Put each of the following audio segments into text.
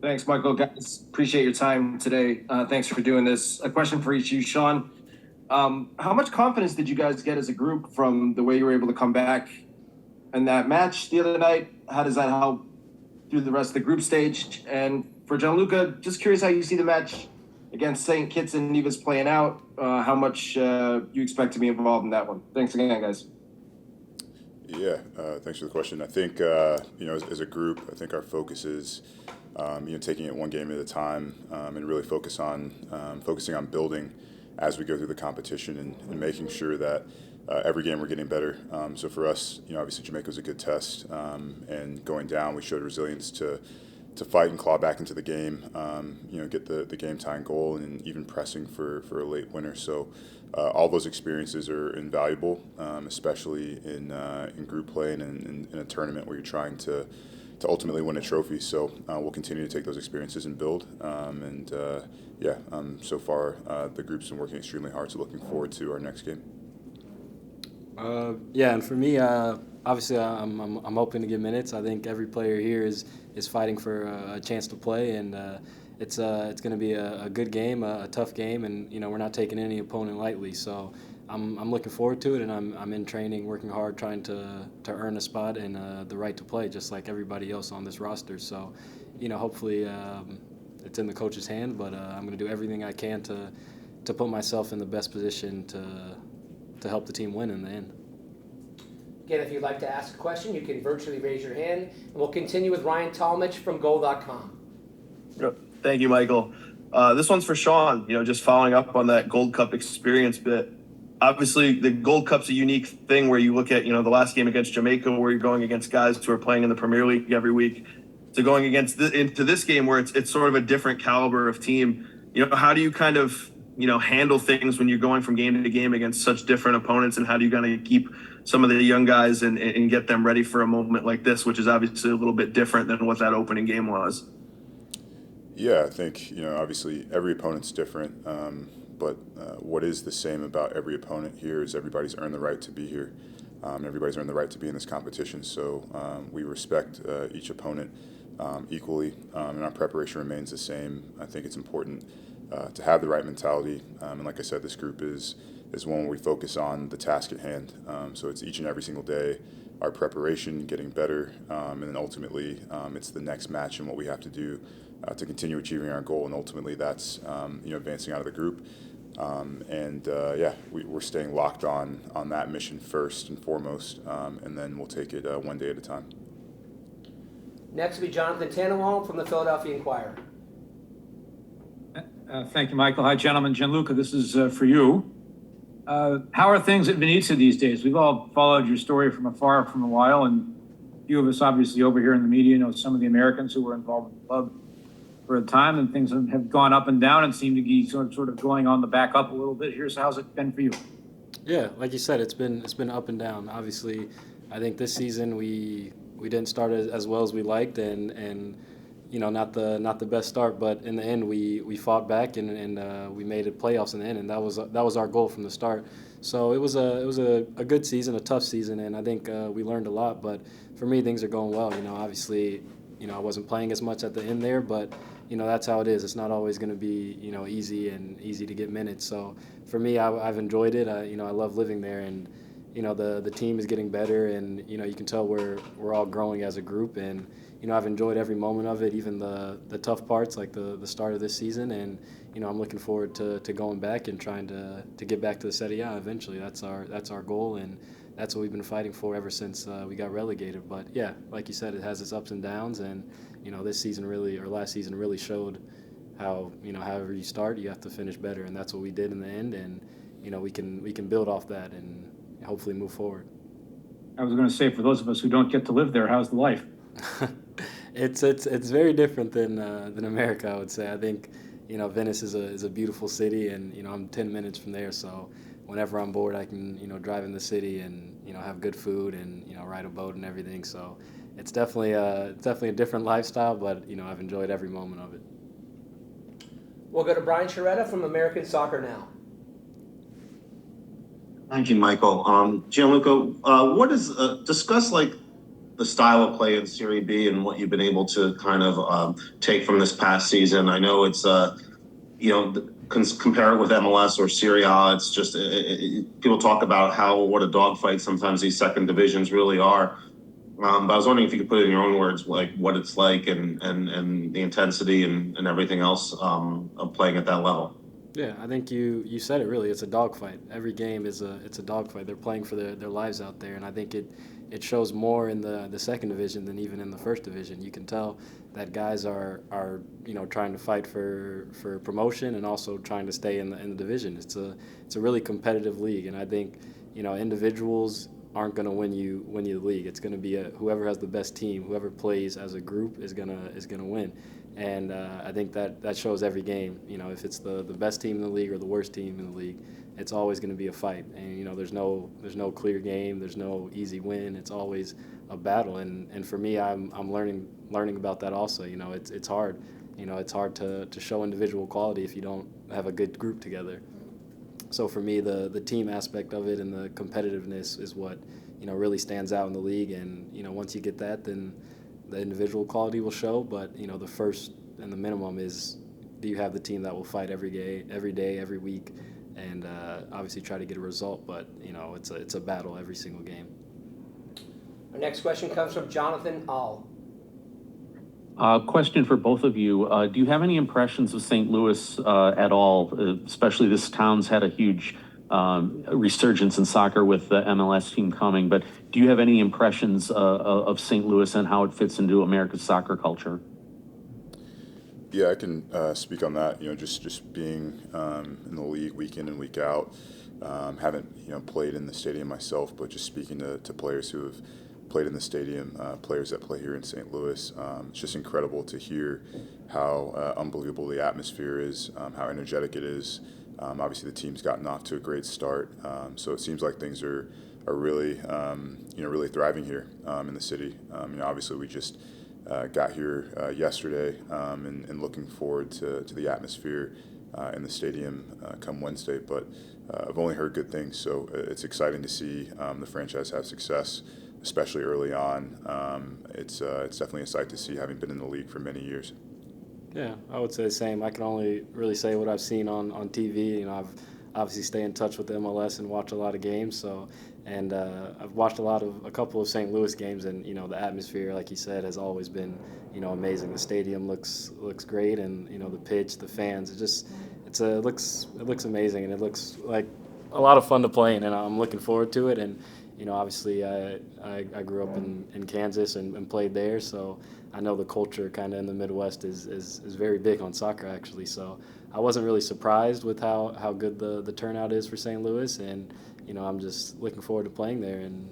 Thanks, Michael. Guys, appreciate your time today. Thanks for doing this. A question for each of you, Sean. How much confidence did you guys get as a group from the way you were able to come back in that match the other night? How does that help through the rest of the group stage? And for Gianluca, just curious how you see the match against St. Kitts and Nevis playing out. How much you expect to be involved in that one? Thanks again, guys. Yeah, thanks for the question. I think as a group, I think our focus is taking it one game at a time and really focusing on building as we go through the competition and making sure that every game we're getting better. So for us, obviously Jamaica was a good test, and going down, we showed resilience to fight and claw back into the game, get the game tying goal and even pressing for a late winner. So all those experiences are invaluable, especially in group play and in a tournament where you're trying to ultimately win a trophy. So we'll continue to take those experiences and build. So far the group's been working extremely hard. So looking forward to our next game. And for me, obviously, I'm hoping to get minutes. I think every player here is fighting for a chance to play, and it's going to be a good game, a tough game, and we're not taking any opponent lightly. So I'm looking forward to it, and I'm in training, working hard, trying to earn a spot and the right to play, just like everybody else on this roster. So, hopefully it's in the coach's hand, but I'm going to do everything I can to put myself in the best position to help the team win in the end. Again, if you'd like to ask a question, you can virtually raise your hand. And we'll continue with Ryan Talmadge from goal.com. Thank you, Michael. This one's for Sean. Just following up on that Gold Cup experience bit. Obviously, the Gold Cup's a unique thing where you look at, the last game against Jamaica where you're going against guys who are playing in the Premier League every week, to going into this game where it's sort of a different caliber of team. How do you kind of handle things when you're going from game to game against such different opponents, and how do you kind of keep some of the young guys and get them ready for a moment like this, which is obviously a little bit different than what that opening game was? Yeah, I think, obviously every opponent's different, but what is the same about every opponent here is everybody's earned the right to be here. Everybody's earned the right to be in this competition, so we respect each opponent equally, and our preparation remains the same. I think it's important to have the right mentality, and like I said, this group is one where we focus on the task at hand. So it's each and every single day, our preparation, getting better, and then ultimately it's the next match and what we have to do to continue achieving our goal, and ultimately that's advancing out of the group. We're staying locked on that mission first and foremost, and then we'll take it one day at a time. Next will be Jonathan Tannenwald from the Philadelphia Inquirer. Thank you, Michael. Hi, gentlemen. Gianluca, this is for you. How are things at Venezia these days? We've all followed your story from afar from a while, and a few of us obviously over here in the media know some of the Americans who were involved in the club for a time, and things have gone up and down and seem to be sort of going on the back up a little bit here. So how's it been for you? Yeah, like you said, it's been up and down. Obviously, I think this season we didn't start as well as we liked, and not the best start, but in the end we fought back and we made it playoffs in the end, and that was our goal from the start. So it was a good season, a tough season, and I think we learned a lot. But for me, things are going well. Obviously, I wasn't playing as much at the end there, but that's how it is. It's not always going to be easy to get minutes. So for me, I've enjoyed it. I love living there, and the team is getting better, and you can tell we're all growing as a group, and I've enjoyed every moment of it, even the tough parts like the start of this season, and I'm looking forward to going back and trying to get back to the Serie A eventually. That's our goal, and that's what we've been fighting for ever since we got relegated. But yeah, like you said, it has its ups and downs, and this season last season really showed how however you start, you have to finish better, and that's what we did in the end, and we can build off that and hopefully move forward. I was going to say, for those of us who don't get to live there, how's the life? It's very different than America, I would say. I think Venice is a beautiful city, and I'm 10 minutes from there, so whenever I'm bored, I can drive in the city and have good food and ride a boat and everything. So it's definitely a different lifestyle, but I've enjoyed every moment of it. We'll go to Brian Sciaretta from American Soccer Now. Thank you, Michael. Gianluca, discuss the style of play in Serie B and what you've been able to kind of take from this past season. I know it's compare it with MLS or Serie A. It's just people talk about what a dogfight sometimes these second divisions really are. But I was wondering if you could put it in your own words, like what it's like and the intensity and everything else of playing at that level. Yeah, I think you said it really. It's a dogfight. Every game is it's a dogfight. They're playing for their lives out there, and I think it shows more in the second division than even in the first division. You can tell that guys are trying to fight for promotion and also trying to stay in the division. It's a really competitive league, and I think individuals aren't going to win you the league. It's going to be whoever has the best team, whoever plays as a group is gonna win. And I think that shows every game. If it's the best team in the league or the worst team in the league, it's always going to be a fight. And there's no clear game. There's no easy win. It's always a battle. And for me, I'm learning about that also. It's hard. It's hard to show individual quality if you don't have a good group together. So for me, the team aspect of it and the competitiveness is what really stands out in the league. And once you get that, then the individual quality will show, but the first and the minimum is, do you have the team that will fight every day, every week, and obviously try to get a result. But it's a battle every single game. Our next question comes from Jonathan All. Question for both of you. Do you have any impressions of St. Louis at all? Especially this town's had a huge resurgence in soccer with the MLS team coming, but do you have any impressions of St. Louis and how it fits into America's soccer culture? Yeah, I can speak on that. Just being in the league week in and week out. Haven't played in the stadium myself, but just speaking to players who have played in the stadium, players that play here in St. Louis. It's just incredible to hear how unbelievable the atmosphere is, how energetic it is. Obviously, the team's gotten off to a great start, so it seems like things are really really thriving here in the city. Obviously, we just got here yesterday, and looking forward to the atmosphere in the stadium come Wednesday. But I've only heard good things, so it's exciting to see the franchise have success, especially early on. It's definitely a sight to see, having been in the league for many years. Yeah, I would say the same. I can only really say what I've seen on TV. I've obviously stay in touch with the MLS and watch a lot of games. So, and I've watched a couple of St. Louis games, and the atmosphere, like you said, has always been amazing. The stadium looks great, and the pitch, the fans, it looks amazing, and it looks like a lot of fun to play in, and I'm looking forward to it. And obviously I grew up in Kansas and played there, so I know the culture kind of in the Midwest is very big on soccer, actually. So I wasn't really surprised with how good the turnout is for St. Louis, and I'm just looking forward to playing there and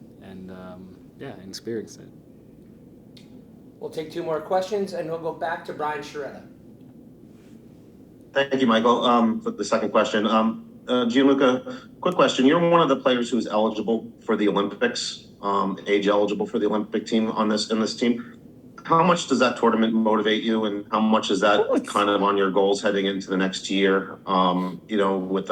experiencing it. We'll take two more questions, and we'll go back to Brian Sciaretta. Thank you, Michael, for the second question. Gianluca, quick question. You're one of the players who's eligible for the Olympics, age eligible for the Olympic team in this team. How much does that tournament motivate you, and how much is that kind of on your goals heading into the next year? With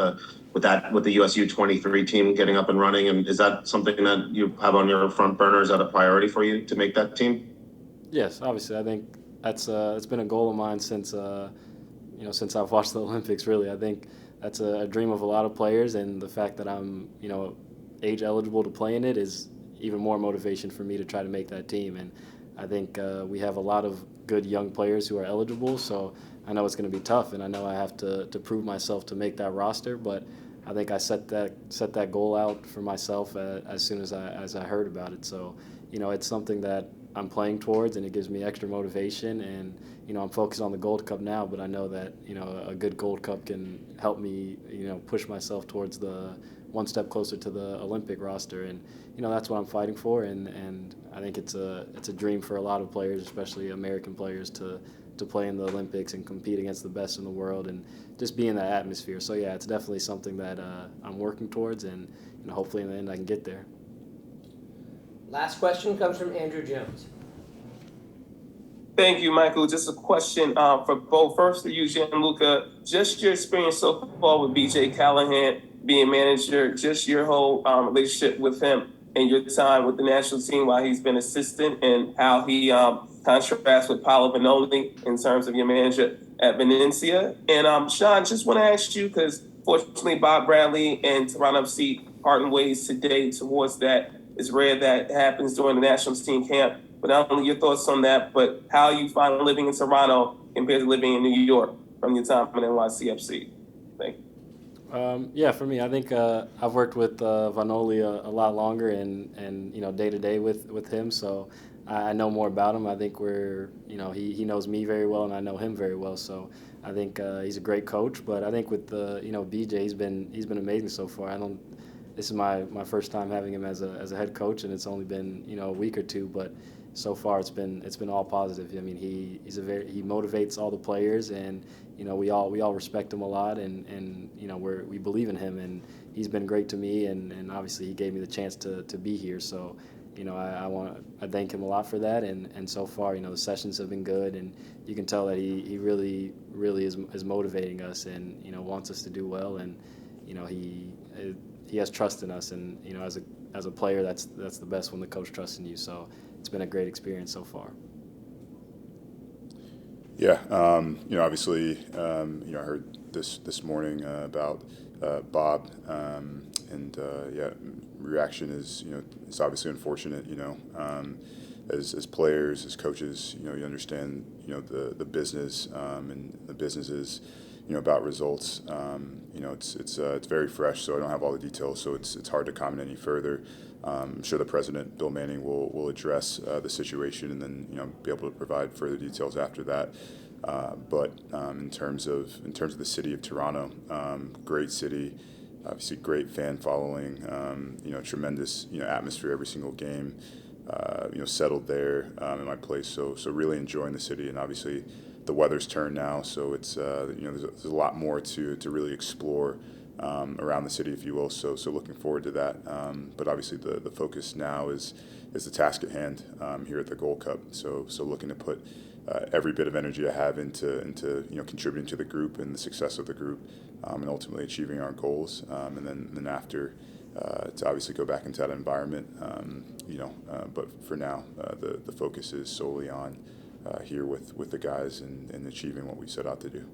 the US U23 team getting up and running, and is that something that you have on your front burner? Is that a priority for you to make that team? Yes, obviously. I think that's it's been a goal of mine since since I've watched the Olympics. Really, I think that's a dream of a lot of players, and the fact that I'm age eligible to play in it is even more motivation for me to try to make that team. And I think we have a lot of good young players who are eligible, so I know it's going to be tough, and I know I have to prove myself to make that roster. But I think I set that goal out for myself as soon as I heard about it. So it's something that I'm playing towards, and it gives me extra motivation. And I'm focused on the Gold Cup now, but I know that a good Gold Cup can help me push myself towards the one step closer to the Olympic roster. And that's what I'm fighting for, and I think it's a dream for a lot of players, especially American players, to play in the Olympics and compete against the best in the world and just be in that atmosphere. So yeah, it's definitely something that I'm working towards, and hopefully in the end I can get there. Last question comes from Andrew Jones. Thank you, Michael. Just a question for both. First for you, Gianluca, just your experience so far with BJ Callahan being manager, just your whole relationship with him. and your time with the national team while he's been assistant, and how he contrasts with Paolo Vanoli in terms of your manager at Venezia. And Sean, just want to ask you, because fortunately Bob Bradley and Toronto FC parting ways today towards that. It's rare that happens during the national team camp. But not only your thoughts on that, but how you find living in Toronto compared to living in New York from your time in NYCFC. Thank you. Yeah, for me, I think I've worked with Vanoli a lot longer and day to day with him, so I know more about him. I think he knows me very well and I know him very well, so I think he's a great coach. But I think with BJ, he's been amazing so far. This is my first time having him as a head coach, and it's only been a week or two, but so far it's been all positive. I mean, he motivates all the players, and we all respect him a lot, and we believe in him, and he's been great to me, and obviously he gave me the chance to be here. So I thank him a lot for that, and so far the sessions have been good, and you can tell that he really is motivating us, and wants us to do well, and he has trust in us, and as a player, that's the best when the coach trusts in you. So it's been a great experience so far. Yeah, obviously, I heard this morning about Bob, and reaction is it's obviously unfortunate. As players, as coaches, you understand the business, and the business is about results. It's very fresh, so I don't have all the details, so it's hard to comment any further. I'm sure the president, Bill Manning, will address the situation and then be able to provide further details after that. But in terms of the city of Toronto, great city, obviously great fan following, tremendous atmosphere every single game. Settled there in my place, so really enjoying the city, and obviously the weather's turned now, so it's there's a lot more to really explore around the city, if you will. So looking forward to that. But obviously the focus now is the task at hand here at the Gold Cup. So looking to put every bit of energy I have into contributing to the group and the success of the group, and ultimately achieving our goals. And then after to obviously go back into that environment. But for now, the focus is solely on here with the guys and achieving what we set out to do.